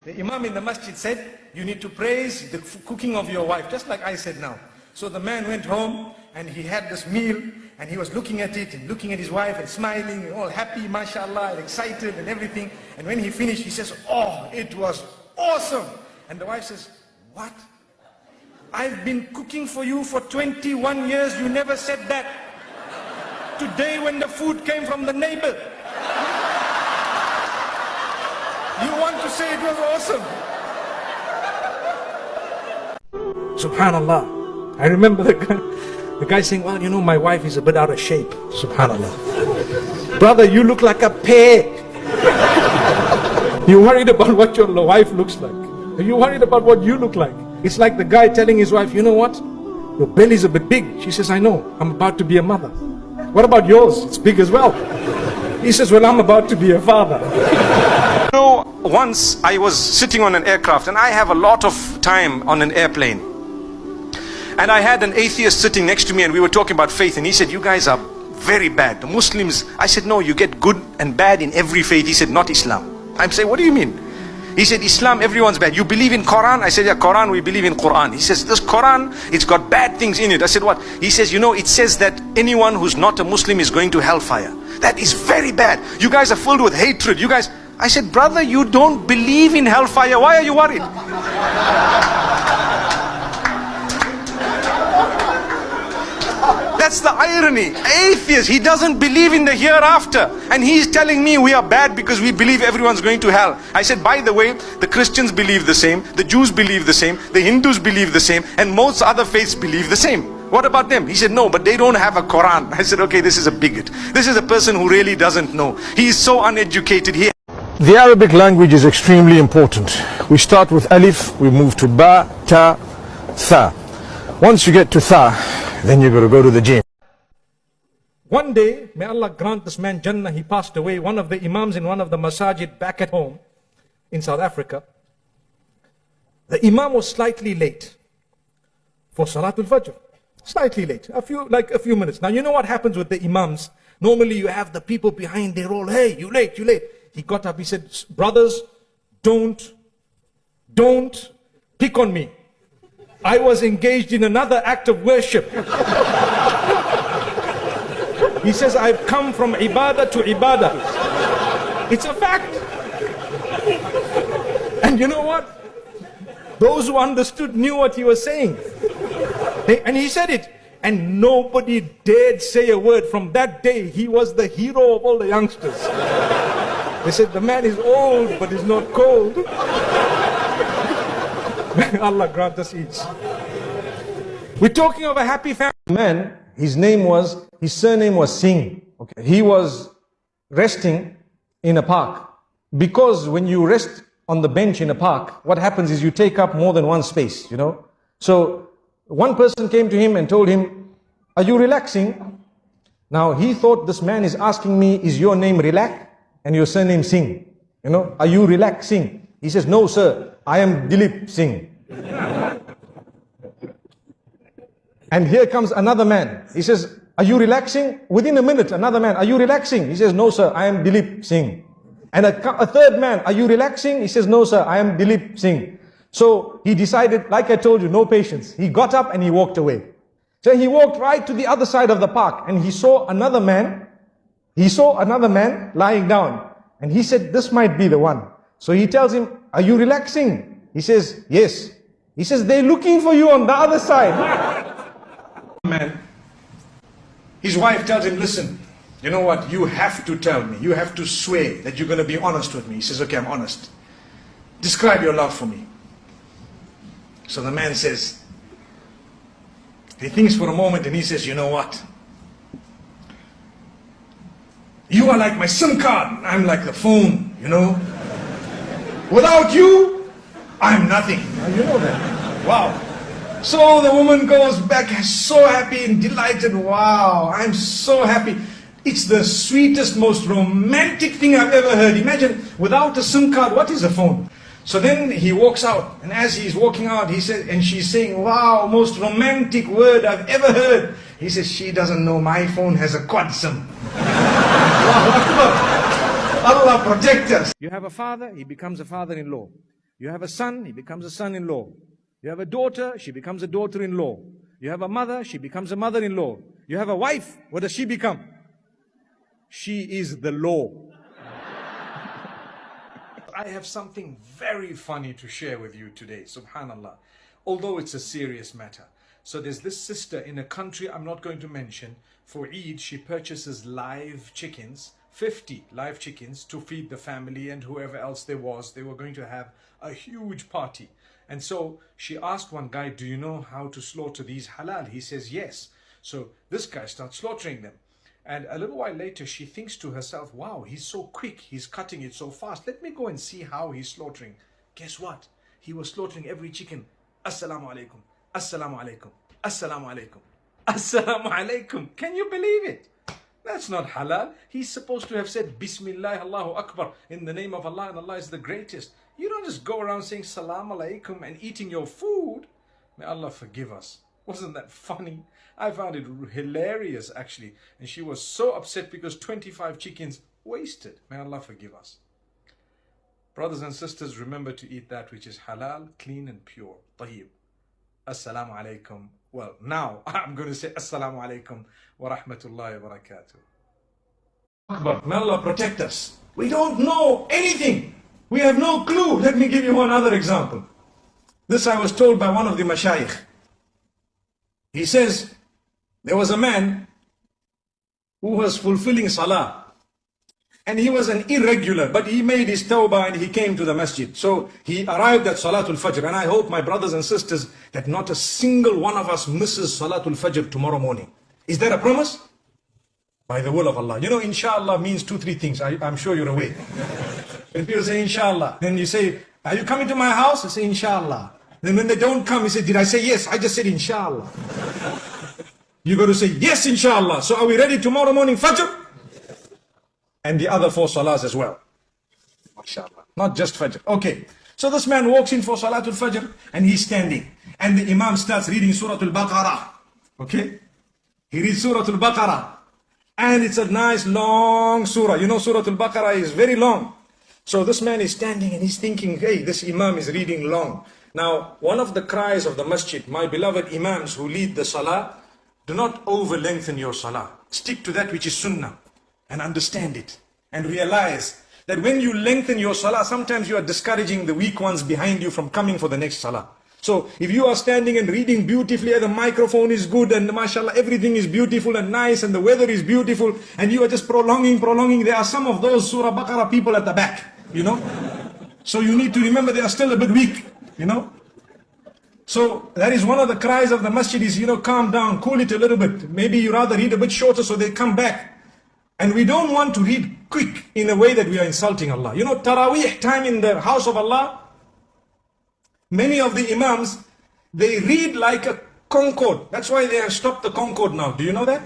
The Imam in the masjid said, you need to praise the cooking of your wife, just like I said now. So the man went home and he had this meal and he was looking at it and looking at his wife and smiling and all happy, mashallah, and excited and everything. And when he finished, he says, oh, it was awesome. And the wife says, what? I've been cooking for you for 21 years, you never said that. Today when the food came from the neighbor, you want to say it was awesome. Subhanallah. I remember the guy saying, well, you know, my wife is a bit out of shape. Subhanallah. Brother, you look like a pear. You're worried about what your wife looks like. You're worried about what you look like. It's like the guy telling his wife, you know what? Your belly's a bit big. She says, I know. I'm about to be a mother. What about yours? It's big as well. He says, well, I'm about to be a father. You know, once I was sitting on an aircraft, and I have a lot of time on an airplane. And I had an atheist sitting next to me and we were talking about faith, and he said, you guys are very bad. The Muslims, I said, no, you get good and bad in every faith. He said, not Islam. I'm saying, what do you mean? He said, Islam, everyone's bad. You believe in Quran? I said, yeah, Quran, we believe in Quran. He says, this Quran, it's got bad things in it. I said, what? He says, you know, it says that anyone who's not a Muslim is going to hellfire. That is very bad. You guys are filled with hatred. You guys, I said, brother, you don't believe in hellfire. Why are you worried? That's the irony. Atheist, he doesn't believe in the hereafter. And he's telling me we are bad because we believe everyone's going to hell. I said, by the way, the Christians believe the same, the Jews believe the same, the Hindus believe the same, and most other faiths believe the same. What about them? He said, no, but they don't have a Quran. I said, okay, this is a bigot. This is a person who really doesn't know. He is so uneducated. The Arabic language is extremely important. We start with alif, we move to ba, ta, tha. Once you get to tha, then you've got to go to the gym. One day, may Allah grant this man Jannah, he passed away, one of the imams in one of the masajid back at home in South Africa. The imam was slightly late for Salatul Fajr. Slightly late, a few minutes. Now you know what happens with the imams? Normally you have the people behind, they're all, hey, you late, you late. He got up, he said, brothers, don't pick on me. I was engaged in another act of worship. He says, I've come from ibadah to ibadah. It's a fact. And you know what? Those who understood knew what he was saying. And he said it. And nobody dared say a word. From that day, he was the hero of all the youngsters. They said, the man is old, but he's not cold. Allah grant us each. We're talking of a happy family. Man, his surname was Singh. Okay. He was resting in a park. Because when you rest on the bench in a park, what happens is you take up more than one space, you know. So one person came to him and told him, are you relaxing? Now he thought, this man is asking me, is your name Relax and your surname Singh? You know, are you relaxing? He says, no sir, I am Dilip Singh. And here comes another man. He says, are you relaxing? Within a minute, another man, are you relaxing? He says, no sir, I am Dilip Singh. And a third man, are you relaxing? He says, no sir, I am Dilip Singh. So he decided, like I told you, no patience. He got up and he walked away. So he walked right to the other side of the park and he saw another man. He saw another man lying down. And he said, this might be the one. So he tells him, are you relaxing? He says, yes. He says, they're looking for you on the other side. Man, his wife tells him, listen, you know what, you have to tell me, you have to swear that you're going to be honest with me. He says, okay, I'm honest. Describe your love for me. So the man says, he thinks for a moment and he says, you know what, you are like my SIM card, I'm like the phone, you know. Without you, I'm nothing. You know that. Wow. So the woman goes back so happy and delighted. Wow, I'm so happy. It's the sweetest, most romantic thing I've ever heard. Imagine, without a SIM card, what is a phone? So then he walks out, and as he's walking out, he said, and she's saying, wow, most romantic word I've ever heard. He says, she doesn't know my phone has a quad SIM. Allah protect us. You have a father, he becomes a father-in-law. You have a son, he becomes a son-in-law. You have a daughter, she becomes a daughter-in-law. You have a mother, she becomes a mother-in-law. You have a wife, what does she become? She is the law. I have something very funny to share with you today, subhanallah. Although it's a serious matter. So there's this sister in a country I'm not going to mention. For Eid, she purchases live chickens, 50 live chickens to feed the family and whoever else there was. They were going to have a huge party. And so she asked one guy, do you know how to slaughter these halal? He says, yes. So this guy starts slaughtering them. And a little while later, she thinks to herself, wow, he's so quick. He's cutting it so fast. Let me go and see how he's slaughtering. Guess what? He was slaughtering every chicken. Assalamu alaikum. Assalamu alaikum. Assalamu alaikum. Assalamu alaikum. Can you believe it? That's not halal. He's supposed to have said, Bismillah, Allahu Akbar, in the name of Allah, and Allah is the greatest. You don't just go around saying Salam alaikum and eating your food. May Allah forgive us. Wasn't that funny? I found it hilarious actually. And she was so upset because 25 chickens wasted. May Allah forgive us. Brothers and sisters, remember to eat that which is halal, clean and pure. Tayyib. Assalamu alaikum. Well, now I'm going to say Assalamu alaikum wa rahmatullahi wa barakatuh. Akbar. May Allah protect us. We don't know anything. We have no clue. Let me give you one other example. This I was told by one of the mashayikh. He says, there was a man who was fulfilling salah. And he was an irregular, but he made his tawbah and he came to the masjid. So he arrived at Salatul Fajr. And I hope, my brothers and sisters, that not a single one of us misses Salatul Fajr tomorrow morning. Is there a promise? By the will of Allah. You know, inshallah means 2-3 things. I'm sure you're aware. When people say inshallah, then you say, are you coming to my house? I say inshallah. Then when they don't come, you say, did I say yes? I just said inshallah. You got to say yes, inshallah. So are we ready tomorrow morning, Fajr? And the other 4 salahs as well. MashaAllah. Not just Fajr. Okay. So this man walks in for Salatul Fajr and he's standing. And the Imam starts reading Surah Al-Baqarah. Okay. He reads Surah Al-Baqarah. And it's a nice long surah. You know, Surah Al-Baqarah is very long. So this man is standing and he's thinking, hey, this Imam is reading long. Now, one of the cries of the masjid, my beloved Imams who lead the salah, do not over lengthen your salah. Stick to that which is sunnah. And understand it. And realize that when you lengthen your salah, sometimes you are discouraging the weak ones behind you from coming for the next salah. So if you are standing and reading beautifully, and the microphone is good and mashallah, everything is beautiful and nice and the weather is beautiful, and you are just prolonging, there are some of those Surah Baqarah people at the back, you know. So you need to remember they are still a bit weak, you know. So that is one of the cries of the masjid is, you know, calm down, cool it a little bit. Maybe you rather read a bit shorter so they come back. And we don't want to read quick in a way that we are insulting Allah. You know, Taraweeh time in the house of Allah, many of the Imams, they read like a Concorde. That's why they have stopped the Concorde now. Do you know that?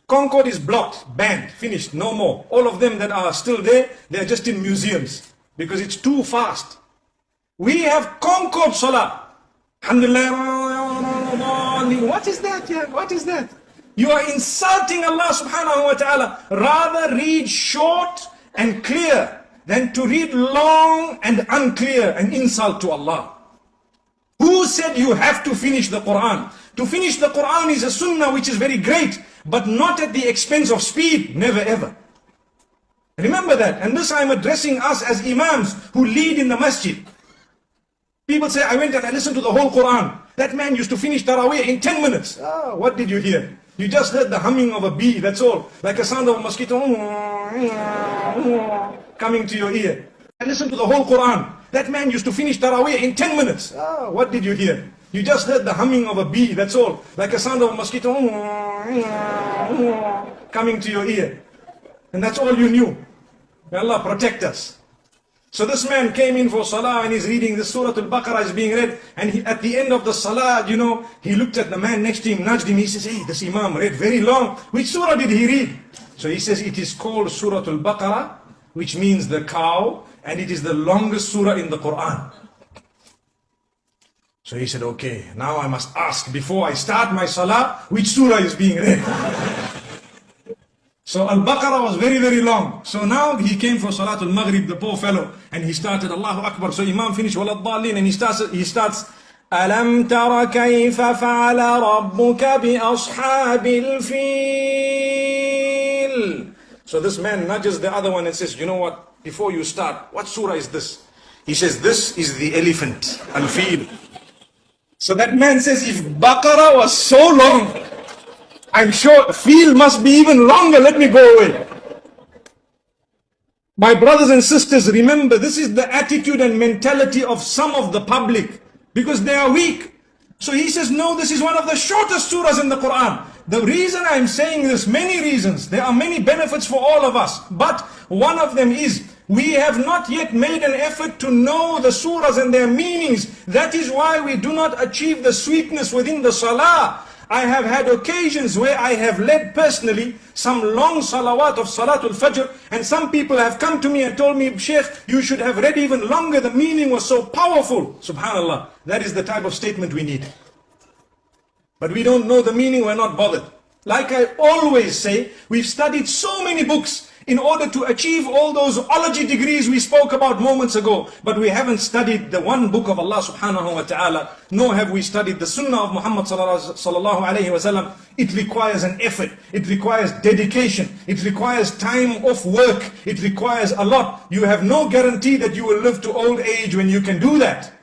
Concorde is blocked, banned, finished, no more. All of them that are still there, they are just in museums because it's too fast. We have Concorde Salah. Alhamdulillah. What is that? Yeah, what is that? You are insulting Allah subhanahu wa ta'ala. Rather read short and clear than to read long and unclear, an insult to Allah. Who said you have to finish the Quran? To finish the Quran is a sunnah which is very great, but not at the expense of speed. Never ever. Remember that. And this I am addressing us as Imams who lead in the masjid. People say, I went and I listened to the whole Quran. That man used to finish Taraweeh in 10 minutes. Ah, what did you hear? You just heard the humming of a bee, that's all. Like a sound of a mosquito coming to your ear. And listen to the whole Quran. That man used to finish Taraweeh in 10 minutes. Ah, what did you hear? You just heard the humming of a bee, that's all. Like a sound of a mosquito coming to your ear. And that's all you knew. May Allah protect us. So this man came in for salah and he's reading the Surah Al-Baqarah is being read, and at the end of the salah, you know, he looked at the man next to him, nudged him, he says, hey, this Imam read very long. Which surah did he read? So he says, it is called Surah Al-Baqarah, which means the cow, and it is the longest surah in the Quran. So he said, okay, now I must ask, before I start my salah, which surah is being read? So Al-Baqarah was very, very long. So now he came for Salatul Maghrib, the poor fellow, and he started Allahu Akbar. So Imam finished Waladhalin, and he starts أَلَمْ تَرَ كَيْفَ فَعَلَ رَبُّكَ بِأَصْحَابِ الْفِيلِ. So this man nudges the other one and says, you know what, before you start, what surah is this? He says, this is the elephant, Al-Fil. So that man says, if Baqarah was so long, I'm sure Fil must be even longer, let me go away. My brothers and sisters, remember, this is the attitude and mentality of some of the public, because they are weak. So he says, no, this is one of the shortest surahs in the Quran. The reason I'm saying this, many reasons, there are many benefits for all of us, but one of them is, we have not yet made an effort to know the surahs and their meanings. That is why we do not achieve the sweetness within the salah. I have had occasions where I have led personally some long salawat of Salatul Fajr, and some people have come to me and told me, Sheikh, you should have read even longer, the meaning was so powerful. Subhanallah, that is the type of statement we need. But we don't know the meaning, we're not bothered. Like I always say, we've studied so many books in order to achieve all those ology degrees we spoke about moments ago. But we haven't studied the one book of Allah subhanahu wa ta'ala, nor have we studied the sunnah of Muhammad sallallahu alayhi wa sallam. It requires an effort, it requires dedication, it requires time off work, it requires a lot. You have no guarantee that you will live to old age when you can do that.